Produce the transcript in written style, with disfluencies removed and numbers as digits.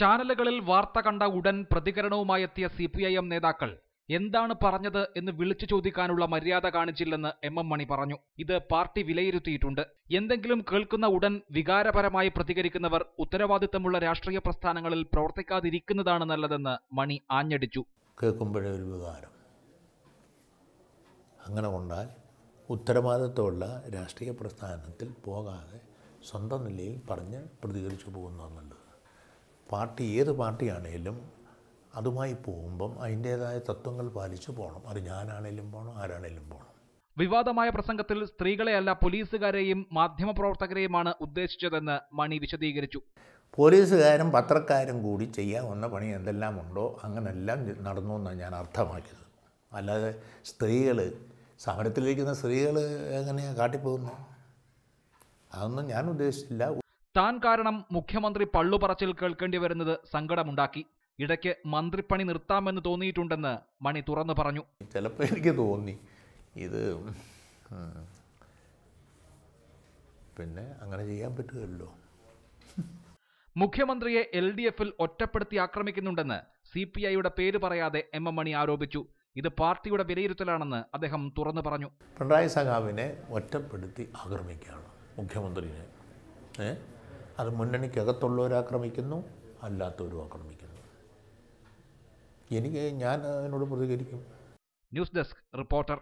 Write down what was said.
ചാനലുകളിൽ വാർത്ത കണ്ട ഉടൻ പ്രതികരണവുമായെത്തിയ സിപിഐഎം നേതാക്കൾ എന്താണ് പറഞ്ഞത് എന്ന് വിളിച്ചു ചോദിക്കാനുള്ള മര്യാദ കാണിച്ചില്ലെന്ന് എം മണി പറഞ്ഞു. ഇത് പാർട്ടി വിലയിരുത്തിയിട്ടുണ്ട്. എന്തെങ്കിലും കേൾക്കുന്ന ഉടൻ വികാരപരമായി പ്രതികരിക്കുന്നവർ ഉത്തരവാദിത്തമുള്ള രാഷ്ട്രീയ പ്രസ്ഥാനങ്ങളിൽ പ്രവർത്തിക്കാതിരിക്കുന്നതാണ് നല്ലതെന്ന് മണി ആഞ്ഞടിച്ചു. കേൾക്കുമ്പോഴേ ഒരു വികാരം അങ്ങനെ കൊണ്ടാൽ ഉത്തരവാദിത്തമുള്ള രാഷ്ട്രീയ പ്രസ്ഥാനത്തിൽ പോകാതെ സ്വന്തം നിലയിൽ പറഞ്ഞ് പ്രതികരിച്ചു പോകുന്നതാണ് നല്ലത്. പാർട്ടി ഏത് പാർട്ടിയാണേലും അതുമായി പോകുമ്പം അതിൻ്റേതായ തത്വങ്ങൾ പാലിച്ചു പോകണം. അത് ഞാനാണേലും പോകണം, ആരാണേലും പോകണം. വിവാദമായ പ്രസംഗത്തിൽ സ്ത്രീകളെയല്ല പോലീസുകാരെയും മാധ്യമപ്രവർത്തകരെയുമാണ് ഉദ്ദേശിച്ചതെന്ന് മണി വിശദീകരിച്ചു. പോലീസുകാരും പത്രക്കാരും കൂടി ചെയ്യാവുന്ന പണി എന്തെല്ലാം ഉണ്ടോ അങ്ങനെല്ലാം നടന്നു എന്നാണ് ഞാൻ അർത്ഥമാക്കിയത്. അല്ലാതെ സ്ത്രീകൾ സമരത്തിലിരിക്കുന്ന സ്ത്രീകൾ എങ്ങനെയാണ് കാട്ടിപ്പോകുന്നത്, അതൊന്നും ഞാൻ ഉദ്ദേശിച്ചില്ല. താൻ കാരണം മുഖ്യമന്ത്രി പള്ളുപറച്ചിൽ കേൾക്കേണ്ടി വരുന്നത് സങ്കടമുണ്ടാക്കി. ഇടയ്ക്ക് മന്ത്രിപ്പണി നിർത്താമെന്ന് തോന്നിയിട്ടുണ്ടെന്ന് മണി തുറന്നു പറഞ്ഞു. ചിലപ്പോൾ എനിക്ക് തോന്നി ഇത് പിന്നെ അങ്ങനെ ചെയ്യാൻ പറ്റുമല്ലോ. മുഖ്യമന്ത്രിയെ LDFൽ ഒറ്റപ്പെടുത്തി ആക്രമിക്കുന്നുണ്ടെന്ന് CPIയുടെ പേര് പറയാതെ എം മണി ആരോപിച്ചു. ഇത് പാർട്ടിയുടെ വിലയിരുത്തലാണെന്ന് അദ്ദേഹം തുറന്നു പറഞ്ഞു. പിണറായി സഖാവിനെ ഒറ്റപ്പെടുത്തി ആക്രമിക്കുകയാണ് മുഖ്യമന്ത്രിയെ. അത് മുന്നണിക്കകത്തുള്ളവർ ആക്രമിക്കുന്നു, അല്ലാത്തവരും ആക്രമിക്കുന്നു. ഞാൻ അതിനോട് പ്രതികരിക്കും. News desk reporter.